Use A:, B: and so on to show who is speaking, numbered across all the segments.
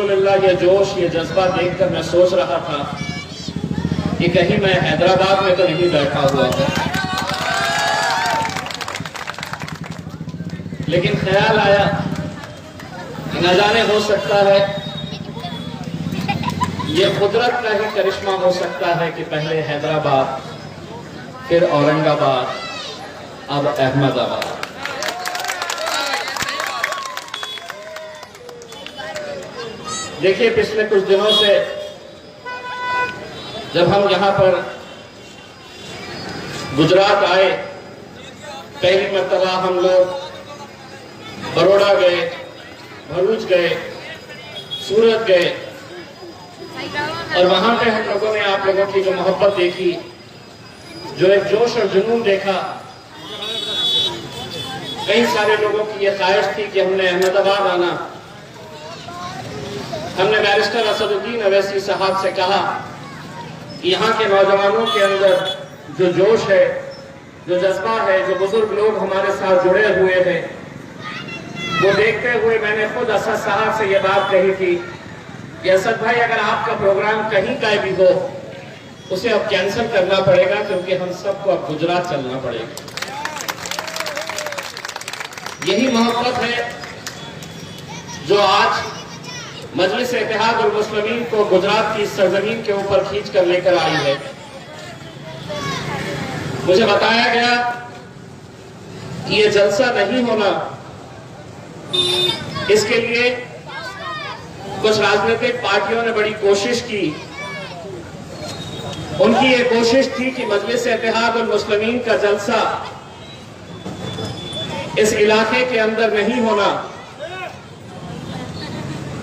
A: अल्हम्दुलिल्लाह ये जोश, ये जज्बा देखकर मैं सोच रहा था कि कहीं मैं हैदराबाद में तो नहीं बैठा हुआ हूं, लेकिन ख्याल आया कि न जाने हो सकता है ये कुदरत का ही करिश्मा हो सकता है कि पहले हैदराबाद, फिर औरंगाबाद, अब अहमदाबाद। देखिए, पिछले कुछ दिनों से जब हम यहां पर गुजरात आए, पहली मर्तबा हम लोग बड़ौदा गए, भरूच गए, सूरत गए, और वहां पे हम लोगों ने आप लोगों की जो मोहब्बत देखी, जो एक जोश और जुनून देखा, कई सारे लोगों की यह ख्वाहिश थी कि हमने अहमदाबाद आना। हमने बैरिस्टर असदुद्दीन अवैसी साहब से कहा कि यहाँ के नौजवानों के अंदर जो जोश है, जो जज्बा है, जो बुजुर्ग लोग हमारे साथ जुड़े हुए हैं, वो देखते हुए मैंने खुद असद साहब से ये बात कही थी कि असद भाई, अगर आपका प्रोग्राम कहीं का भी हो, उसे अब कैंसिल करना पड़ेगा, क्योंकि हम सबको अब गुजरात चलना पड़ेगा। यही मोहब्बत है जो आज मजलिस इत्तेहाद उल मुस्लिमीन को गुजरात की सरजमीन के ऊपर खींच कर लेकर आई है। मुझे बताया गया कि ये जलसा नहीं होना, इसके लिए कुछ राजनीतिक पार्टियों ने बड़ी कोशिश की। उनकी ये कोशिश थी कि मजलिस इत्तेहाद उल मुस्लिमीन का जलसा इस इलाके के अंदर नहीं होना।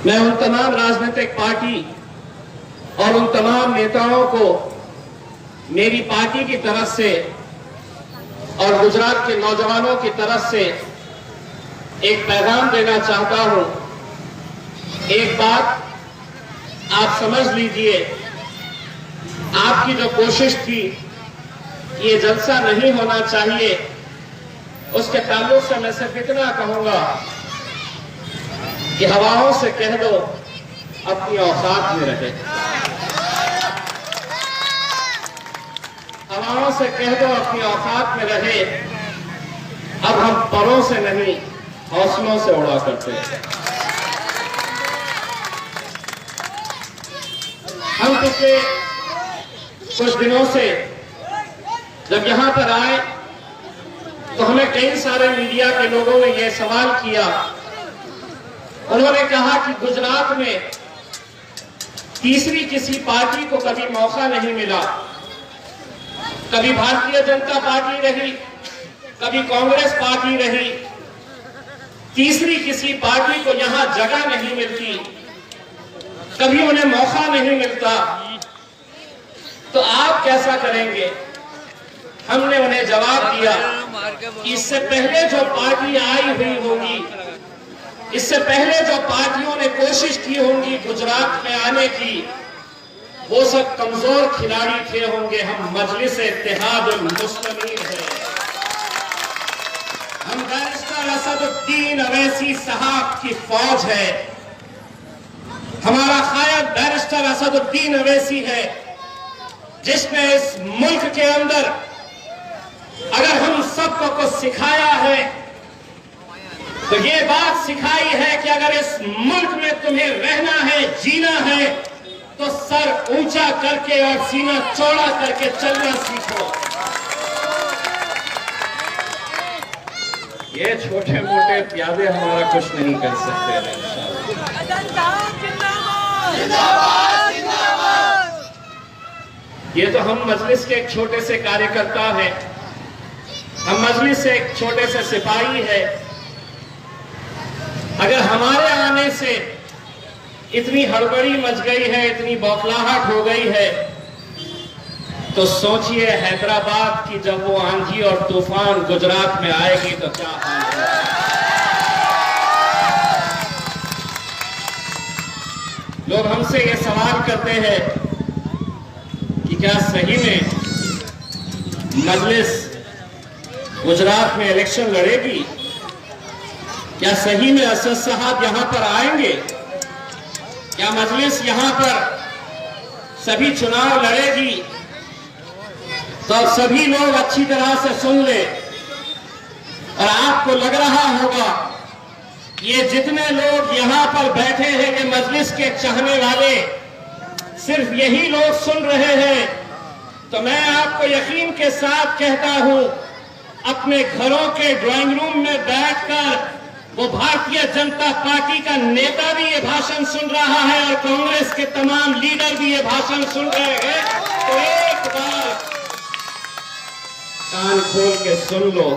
A: मैं उन तमाम राजनीतिक पार्टी और उन तमाम नेताओं को मेरी पार्टी की तरफ से और गुजरात के नौजवानों की तरफ से एक पैगाम देना चाहता हूं। एक बात आप समझ लीजिए, आपकी जो कोशिश थी ये जलसा नहीं होना चाहिए, उसके ताल्लुक से मैं सिर्फ इतना कहूंगा कि हवाओं से कह दो अपनी औकात में रहे। हवाओं से कह दो अपनी औकात में रहे। अब हम परों से नहीं, हौसलों से उड़ा करते हैं। हम पिछले कुछ दिनों से जब यहां पर आए तो हमें कई सारे मीडिया के लोगों ने यह सवाल किया। उन्होंने कहा कि गुजरात में तीसरी किसी पार्टी को कभी मौका नहीं मिला। कभी भारतीय जनता पार्टी रही, कभी कांग्रेस पार्टी रही, तीसरी किसी पार्टी को यहां जगह नहीं मिलती, कभी उन्हें मौका नहीं मिलता, तो आप कैसा करेंगे? हमने उन्हें जवाब दिया कि इससे पहले जो पार्टी आई हुई होगी, इससे पहले जो पार्टियों ने कोशिश की होंगी गुजरात में आने की, वो सब कमजोर खिलाड़ी थे होंगे। हम मजलिस इत्तेहाद उल मुस्लिमीन हैं। हम बैरिस्टर असदुद्दीन अवैसी साहब की फौज है। हमारा कायद बैरिस्टर असदुद्दीन अवैसी है, जिसने इस मुल्क के अंदर अगर हम सबको कुछ सिखाया है तो ये बात सिखाई है कि अगर इस मुल्क में तुम्हें रहना है, जीना है, तो सर ऊंचा करके और सीना चौड़ा करके चलना सीखो। ये छोटे मोटे प्यादे हमारा कुछ नहीं कर सकते। ये तो हम मजलिस के एक छोटे से कार्यकर्ता हैं, हम मजलिस से एक छोटे से सिपाही है। अगर हमारे आने से इतनी हड़बड़ी मच गई है, इतनी बौखलाहट हो गई है, तो सोचिए हैदराबाद की जब वो आंधी और तूफान गुजरात में आएगी तो क्या हाल है। लोग हमसे ये सवाल करते हैं कि क्या सही में मजलिस गुजरात में इलेक्शन लड़ेगी? क्या सही में असद साहब यहां पर आएंगे? या मजलिस यहां पर सभी चुनाव लड़ेगी तो सभी लोग अच्छी तरह से सुन ले। और आपको लग रहा होगा ये जितने लोग यहां पर बैठे हैं ये मजलिस के चाहने वाले सिर्फ यही लोग सुन रहे हैं, तो मैं आपको यकीन के साथ कहता हूं अपने घरों के ड्राइंग रूम में बैठकर वो भारतीय जनता पार्टी का नेता भी ये भाषण सुन रहा है और कांग्रेस के तमाम लीडर भी ये भाषण सुन रहे हैं। तो एक बार कान खोल के सुन लो,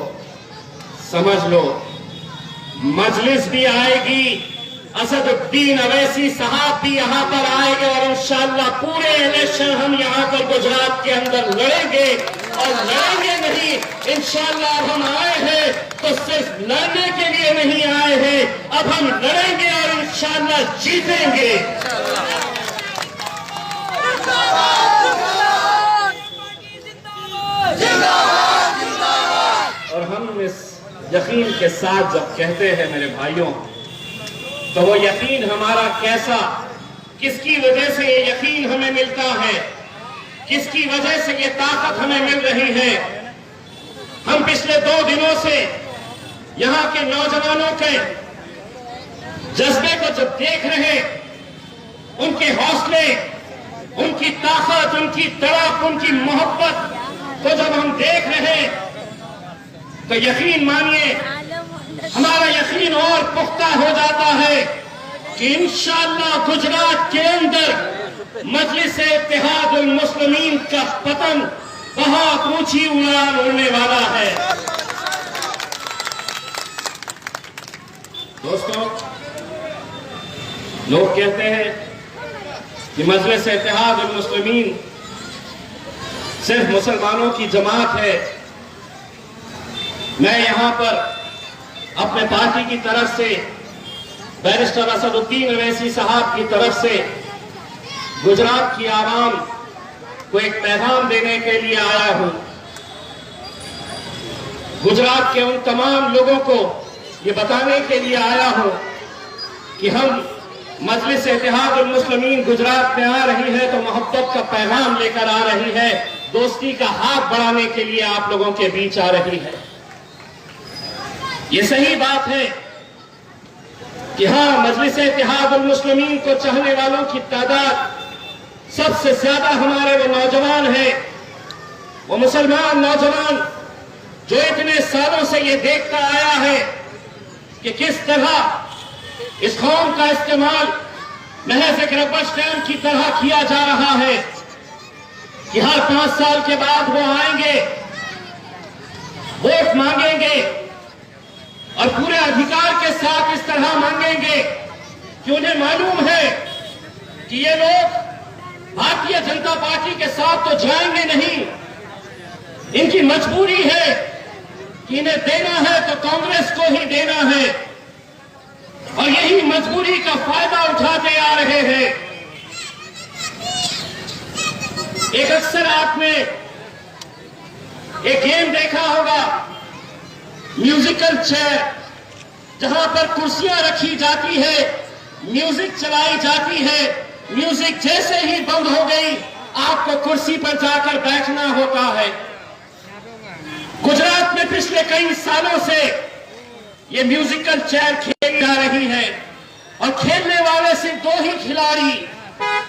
A: समझ लो, मजलिस भी आएगी, असदुद्दीन अवैसी साहब भी यहां पर आएंगे और इंशाअल्लाह पूरे इलेक्शन हम यहां पर गुजरात के अंदर लड़ेंगे। और लड़ेंगे नहीं, इंशाअल्लाह हम आए हैं तो सिर्फ लड़ने के लिए नहीं आए हैं, अब हम लड़ेंगे और इंशाअल्लाह जीतेंगे। और हम इस यकीन के साथ जब कहते हैं मेरे भाइयों, तो वो यकीन हमारा कैसा, किसकी वजह से ये यकीन हमें मिलता है, किसकी वजह से ये ताकत हमें मिल रही है। हम पिछले 2 दिनों से यहां के नौजवानों के जज्बे को जब देख रहे, उनके हौसले, उनकी ताकत, उनकी तड़प, उनकी मोहब्बत को जब हम देख रहे तो यकीन मानिए हमारा यकीन और पुख्ता हो जाता है कि इंशाअल्लाह गुजरात के अंदर मजलिस-ए-इत्तेहादुल मुस्लिमीन का पतन बहुत ऊंची उड़ान उड़ने वाला है। दोस्तों, लोग कहते हैं कि मजलिस-ए-इत्तेहादुल मुस्लिमीन सिर्फ मुसलमानों की जमात है। मैं यहां पर अपने पार्टी की तरफ से बैरिस्टर असदुद्दीन अवैसी साहब की तरफ से गुजरात की आवाम को एक पैगाम देने के लिए आया हूं। गुजरात के उन तमाम लोगों को ये बताने के लिए आया हूं कि हम मजलिस-ए-इत्तेहादुल मुस्लिमीन गुजरात में आ रही है तो मोहब्बत का पैगाम लेकर आ रही है, दोस्ती का हाथ बढ़ाने के लिए आप लोगों के बीच आ रही है। ये सही बात है कि हां, मजलिस-ए-इत्तेहादुल मुस्लिमीन को चाहने वालों की तादाद सबसे ज्यादा हमारे वो नौजवान हैं, वो मुसलमान नौजवान जो इतने सालों से ये देखता आया है कि किस तरह इस कौम का इस्तेमाल महज एक रबर स्टैंप की तरह किया जा रहा है कि हर 5 साल के बाद वो आएंगे, वोट मांगेंगे और पूरे अधिकार के साथ इस तरह मांगेंगे कि उन्हें मालूम है कि ये लोग भारतीय जनता पार्टी के साथ तो जाएंगे नहीं, इनकी मजबूरी है कि इन्हें देना है तो कांग्रेस को ही देना है और यही मजबूरी का फायदा उठाते आ रहे हैं। एक अक्सर आपने एक गेम देखा होगा, म्यूजिकल चेयर, जहां पर कुर्सियां रखी जाती है, म्यूजिक चलाई जाती है, म्यूजिक जैसे ही बंद हो गई आपको कुर्सी पर जाकर बैठना होता है। गुजरात में पिछले कई सालों से ये म्यूजिकल चेयर खेली जा रही है और खेलने वाले सिर्फ 2 ही खिलाड़ी।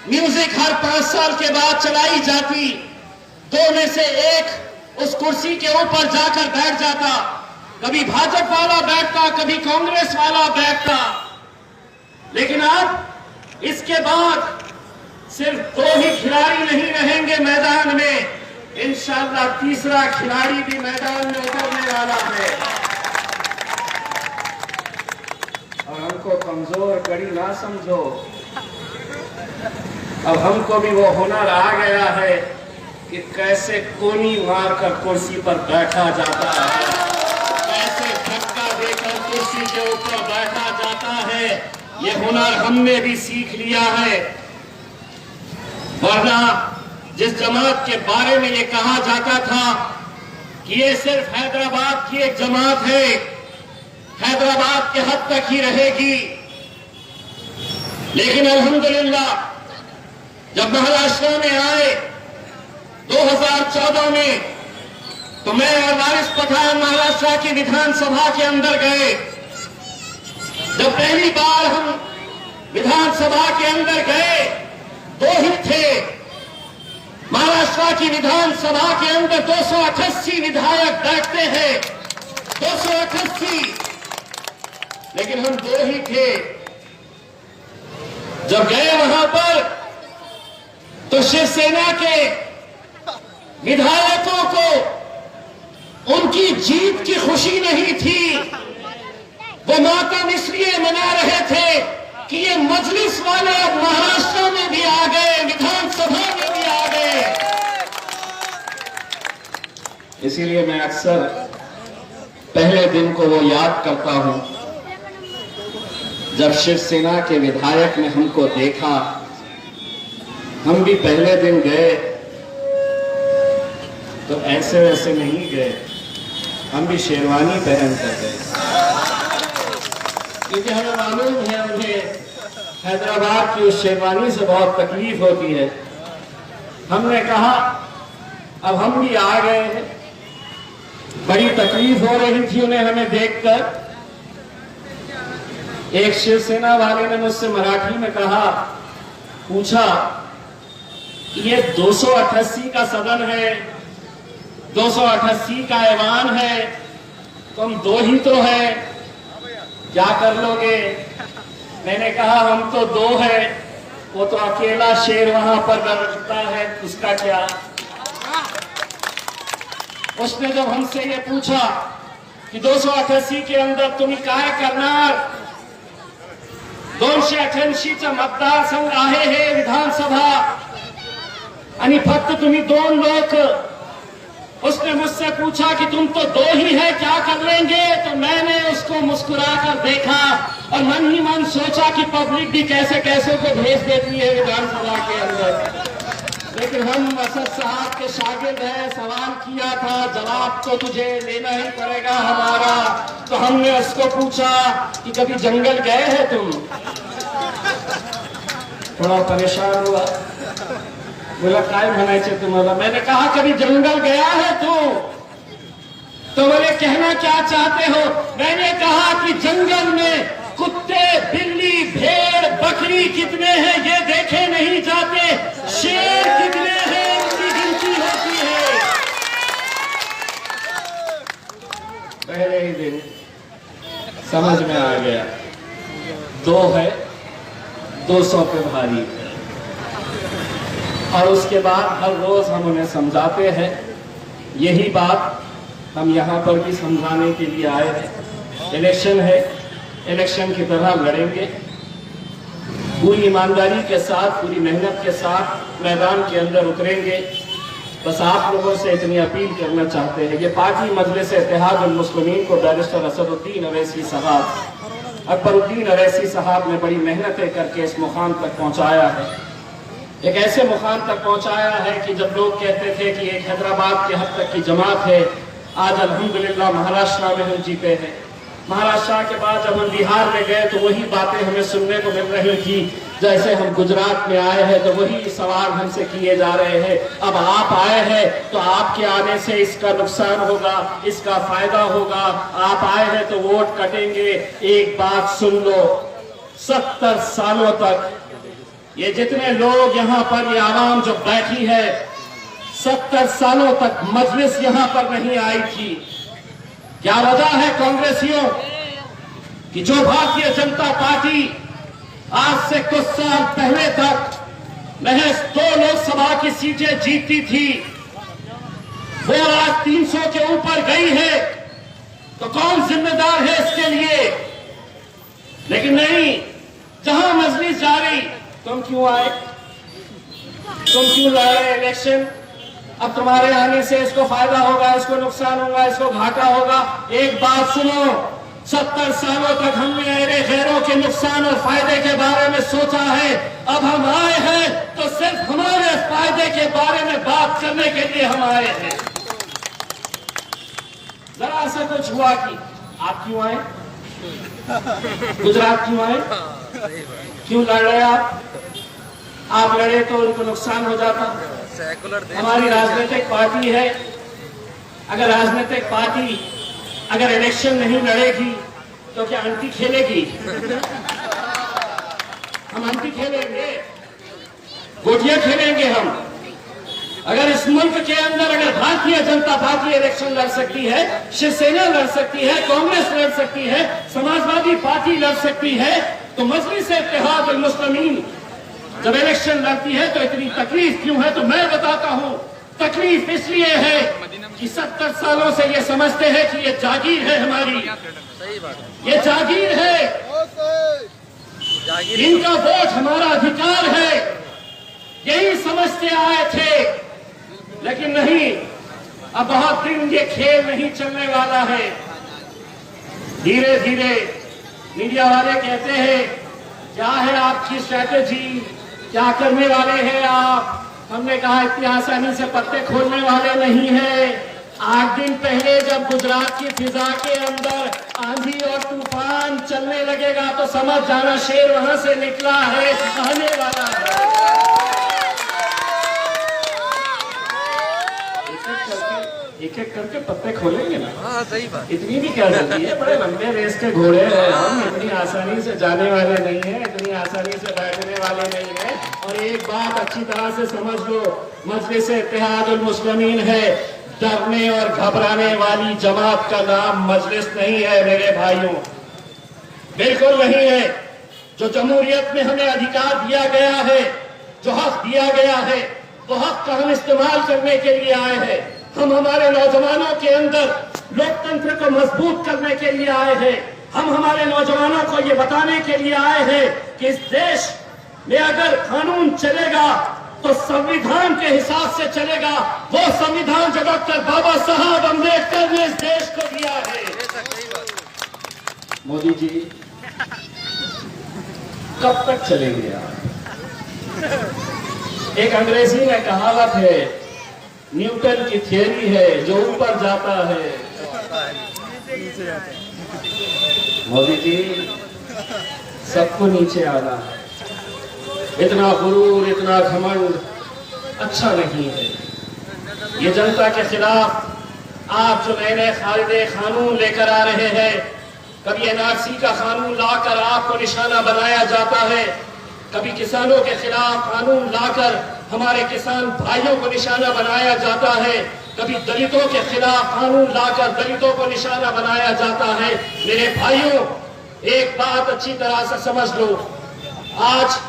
A: म्यूजिक हर 5 साल के बाद चलाई जाती, 2 में से एक उस कुर्सी के ऊपर जाकर बैठ जाता, कभी भाजपा वाला बैठता, कभी कांग्रेस वाला बैठता। लेकिन अब इसके बाद सिर्फ 2 ही खिलाड़ी नहीं रहेंगे मैदान में, इंशाअल्लाह तीसरा खिलाड़ी भी मैदान में उतरने वाला है। और हमको कमजोर कड़ी ना समझो, अब हमको भी वो हुनर आ गया है कि कैसे कोनी मारकर कुर्सी पर बैठा जाता है, कैसे धक्का देकर कुर्सी के ऊपर बैठा जाता है। ये हुनर हमने भी सीख लिया है। वरना जिस जमात के बारे में ये कहा जाता था कि ये सिर्फ हैदराबाद की एक जमात है, हैदराबाद के हद तक ही रहेगी, लेकिन अल्हम्दुलिल्लाह जब महाराष्ट्र में आए 2014 में, तो मैं और वारिस पठान महाराष्ट्र की विधानसभा के अंदर गए। जब पहली बार हम विधानसभा के अंदर गए, दो ही थे। महाराष्ट्र की विधानसभा के अंदर 288 विधायक बैठते हैं, 288, लेकिन हम दो ही थे। जब गए वहां पर तो शिवसेना के विधायकों को उनकी जीत की खुशी नहीं थी। वो मातम इसलिए मना रहे थे कि ये मजलिस वाले अब महाराष्ट्र में भी आ गए, विधानसभा में भी आ गए। इसीलिए मैं अक्सर पहले दिन को वो याद करता हूं जब शिवसेना के विधायक ने हमको देखा। हम भी पहले दिन गए तो ऐसे वैसे नहीं गए, हम भी शेरवानी पहन कर गए, क्योंकि हमें मालूम है उन्हें हैदराबाद की उस शेरवानी से बहुत तकलीफ होती है। हमने कहा अब हम भी आ गए हैं, बड़ी तकलीफ हो रही थी उन्हें हमें देखकर। एक शिवसेना वाले ने मुझसे मराठी में कहा, पूछा ये 288 का सदन है, 288 का ऐवान है, तुम दो ही तो है, क्या कर लोगे? मैंने कहा हम तो दो है, वो तो अकेला शेर वहां पर गरजता है, उसका क्या? उसने जब हमसे ये पूछा की 288 के अंदर तुम्ही काय करणार, 288चा मतदारसंघ आहे हे विधानसभा आणि फक्त तुम्ही दोन लोक। उसने मुझसे पूछा कि तुम तो दो ही है, क्या कर लेंगे? तो मैंने उसको मुस्कुराकर देखा और मन ही मन सोचा कि पब्लिक भी कैसे कैसे को भेज देती है विधानसभा के अंदर। लेकिन हम असद साहब के शागिर्द हैं, सवाल किया था, जवाब तो तुझे लेना ही पड़ेगा हमारा। तो हमने उसको पूछा कि कभी जंगल गए हैं तुम? थोड़ा परेशान हुआ, बोला काय म्हणायचे तुम्हाला? मैंने कहा कभी जंगल गया है तो बोले कहना क्या चाहते हो? मैंने कहा कि जंगल में कुत्ते, बिल्ली, भेड़, बकरी कितने हैं ये देखे नहीं जाते, शेर कितने हैं उनकी गिनती होती है। पहले ही दिन समझ में आ गया, दो है 200 पे भारी। और उसके बाद हर रोज हम उन्हें समझाते हैं, यही बात हम यहाँ पर भी समझाने के लिए आए हैं। इलेक्शन है, इलेक्शन की तरह लड़ेंगे, पूरी ईमानदारी के साथ, पूरी मेहनत के साथ मैदान के अंदर उतरेंगे। बस आप लोगों से इतनी अपील करना चाहते हैं, ये पार्टी मजलिस इत्तेहाद उल मुस्लिमीन को बैरिस्टर असदुद्दीन अवैसी साहब, अकबरुद्दीन अवैसी साहब ने बड़ी मेहनतें करके इस मुकाम तक पहुंचाया है। एक ऐसे मुकाम तक पहुंचाया है कि जब लोग कहते थे कि एक हैदराबाद के हद तक की जमात है, आज अल्हम्दुलिल्लाह महाराष्ट्र में हम जीते हैं। महाराष्ट्र के बाद जब हम बिहार में गए तो वही बातें हमें सुनने को मिल रही थी। जैसे हम गुजरात में आए हैं तो वही सवाल हमसे किए जा रहे हैं, अब आप आए हैं तो आपके आने से इसका नुकसान होगा, इसका फायदा होगा, आप आए हैं तो वोट कटेंगे। एक बात सुन लो, 70 सालों तक ये जितने लोग यहाँ पर, ये आवाम जो बैठी है, 70 सालों तक मजलिस यहाँ पर नहीं आई थी। क्या वजह है कांग्रेसियों कि जो भारतीय जनता पार्टी आज से कुछ साल पहले तक महज 2 लोकसभा की सीटें जीतती थी, वो आज 300 के ऊपर गई है, तो कौन जिम्मेदार है इसके लिए? लेकिन नहीं, जहां मजलिस जा रही, तुम क्यों आए, तुम क्यों लड़े इलेक्शन? अब तुम्हारे आने से इसको फायदा होगा, इसको नुकसान होगा, इसको घाटा होगा। एक बात सुनो, 70 सालों तक हमने अरे गैरों के नुकसान और फायदे के बारे में सोचा है, अब हम आए हैं तो सिर्फ हमारे फायदे के बारे में बात करने के लिए हम आए हैं। जरा सा कुछ हुआ कि आप क्यों आए, गुजरात क्यों आए, क्यों लड़ रहे आप लड़े तो उनको नुकसान हो जाता। हमारी राजनीतिक पार्टी है, अगर राजनीतिक पार्टी अगर इलेक्शन नहीं लड़ेगी तो क्या अंटी खेलेगी? हम अंटी खेलेंगे, गोटियां खेलेंगे हम। अगर इस मुल्क के अंदर अगर भारतीय जनता पार्टी इलेक्शन लड़ सकती है, शिवसेना लड़ सकती है, कांग्रेस लड़ सकती है, समाजवादी पार्टी लड़ सकती है, तो मजलिस इत्तेहाद उल मुस्लिमीन जब इलेक्शन लड़ती है तो इतनी तकलीफ क्यों है? तो मैं बताता हूं, तकलीफ इसलिए है कि 70 सालों से ये समझते हैं कि ये जागीर है हमारी, ये जागीर है, इनका वोट हमारा अधिकार है, यही समझते आए थे। लेकिन नहीं, अब बहुत दिन ये खेल नहीं चलने वाला है। धीरे धीरे मीडिया वाले कहते हैं क्या है आपकी स्ट्रैटेजी, क्या करने वाले हैं आप? हमने कहा इतनी आसानी से पत्ते खोलने वाले नहीं है। 8 दिन पहले जब गुजरात की फिजा के अंदर आंधी और तूफान चलने लगेगा तो समझ जाना शेर वहां से निकला है, आने वाला है। एक एक करके पत्ते खोलेंगे ना। हाँ, सही बात। इतनी भी क्या जल्दी है, बड़े लंबे रेस के घोड़े हैं हम, इतनी आसानी से जाने वाले नहीं है, इतनी आसानी से बैठने वाले नहीं है। और एक बात अच्छी तरह से समझ लो, मजलिस इत्तेहाद उल मुस्लिमीन है, डरने और घबराने वाली जमात का नाम मजलिस नहीं है मेरे भाइयों, बिल्कुल नहीं है। जो जमहूरियत में हमें अधिकार दिया गया है, जो हक दिया गया है, वो हक का हम इस्तेमाल करने के लिए आए हैं। हम हमारे नौजवानों के अंदर लोकतंत्र को मजबूत करने के लिए आए हैं। हम हमारे नौजवानों को ये बताने के लिए आए हैं कि इस देश में अगर कानून चलेगा तो संविधान के हिसाब से चलेगा, वो संविधान जो डॉक्टर बाबा साहब अम्बेडकर ने इस देश को दिया है। मोदी जी कब तक चलेंगे आप? एक अंग्रेजी में कहावत है, न्यूटन की थियरी है, जो ऊपर जाता है। मोदी जी सबको नीचे आना है, इतना गुरूर, इतना घमंड अच्छा नहीं है। ये जनता के खिलाफ आप जो नए नए कायदे कानून लेकर आ रहे हैं, कभी एनआरसी का कानून लाकर आपको निशाना बनाया जाता है, कभी किसानों के खिलाफ कानून लाकर हमारे किसान भाइयों को निशाना बनाया जाता है, कभी दलितों के खिलाफ कानून लाकर दलितों को निशाना बनाया जाता है। मेरे भाइयों, एक बात अच्छी तरह से समझ लो, आज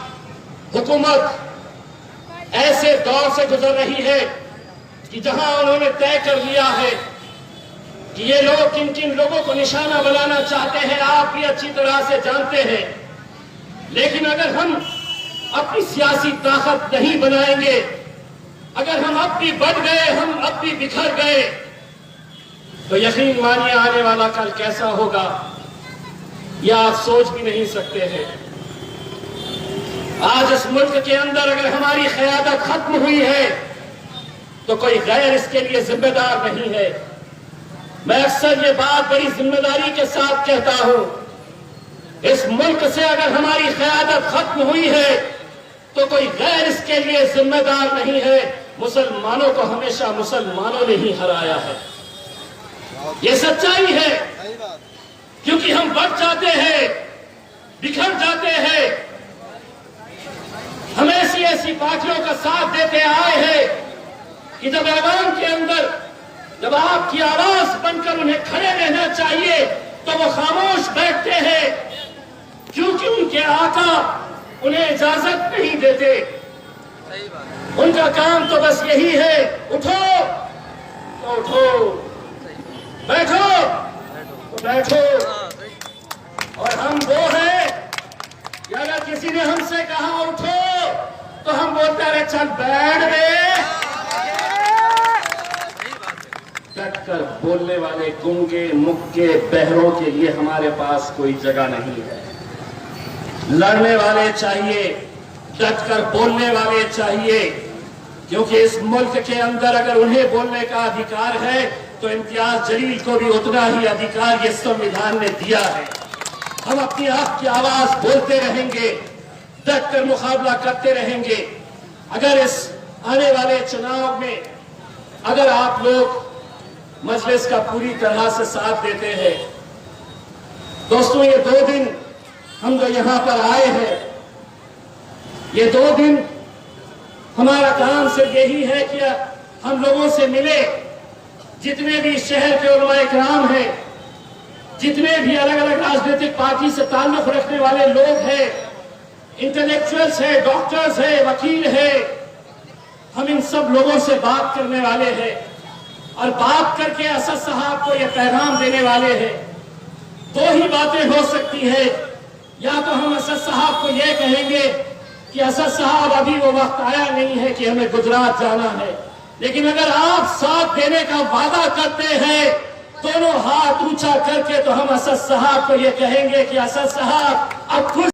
A: हुकूमत ऐसे दौर से गुजर रही है कि जहां उन्होंने तय कर लिया है कि ये लोग किन किन लोगों को निशाना बनाना चाहते हैं, आप भी अच्छी तरह से जानते हैं। लेकिन अगर हम अपनी सियासी ताकत नहीं बनाएंगे, अगर हम अब भी बढ़ गए, हम अब भी बिखर गए, तो यकीन मानिए आने वाला कल कैसा होगा यह आप सोच भी नहीं सकते हैं। आज इस मुल्क के अंदर अगर हमारी क़यादत खत्म हुई है तो कोई गैर इसके लिए जिम्मेदार नहीं है। मैं अक्सर ये बात बड़ी जिम्मेदारी के साथ कहता हूं, इस मुल्क से अगर हमारी क़यादत खत्म हुई है तो कोई गैर इसके लिए जिम्मेदार नहीं है। मुसलमानों को हमेशा मुसलमानों ने ही हराया है, ये सच्चाई है। क्योंकि हम बढ़ जाते हैं, बिखर जाते हैं, हम ऐसी ऐसी पार्टियों का साथ देते आए हैं कि जब ऐवान के अंदर जब आपकी आवाज बनकर उन्हें खड़े रहना चाहिए तो वो खामोश बैठते हैं, क्योंकि उनके आका उन्हें इजाजत नहीं देते। उनका काम तो बस यही है, उठो तो उठो, बैठो तो बैठो। और हम वो हैं कि अगर किसी ने हमसे कहा उठो तो हम बोलते रहे चल बैठ रे। डटकर बोलने वाले गूंगे मुक्के बहरों के लिए हमारे पास कोई जगह नहीं है। लड़ने वाले चाहिए, डटकर बोलने वाले चाहिए, क्योंकि इस मुल्क के अंदर अगर उन्हें बोलने का अधिकार है तो इम्तियाज जलील को भी उतना ही अधिकार ये संविधान ने दिया है। हम अपनी हक की आवाज बोलते रहेंगे, डट कर मुकाबला करते रहेंगे। अगर इस आने वाले चुनाव में अगर आप लोग मजलिस का पूरी तरह से साथ देते हैं, दोस्तों ये 2 दिन हम जो यहां पर आए हैं, ये 2 दिन हमारा काम सिर्फ यही है कि हम लोगों से मिले, जितने भी शहर के उलमाए किराम हैं, जितने भी अलग अलग राजनीतिक पार्टी से ताल्लुक रखने वाले लोग हैं, इंटेलेक्चुअल्स हैं, डॉक्टर्स हैं, वकील हैं, हम इन सब लोगों से बात करने वाले हैं और बात करके असद साहब को यह पैगाम देने वाले हैं। 2 ही बातें हो सकती है, या तो हम असद साहब को यह कहेंगे कि असद साहब अभी वो वक्त आया नहीं है कि हमें गुजरात जाना है, लेकिन अगर आप साथ देने का वादा करते हैं दोनों हाथ ऊंचा करके, तो हम असद साहब को यह कहेंगे कि असद साहब अब खुद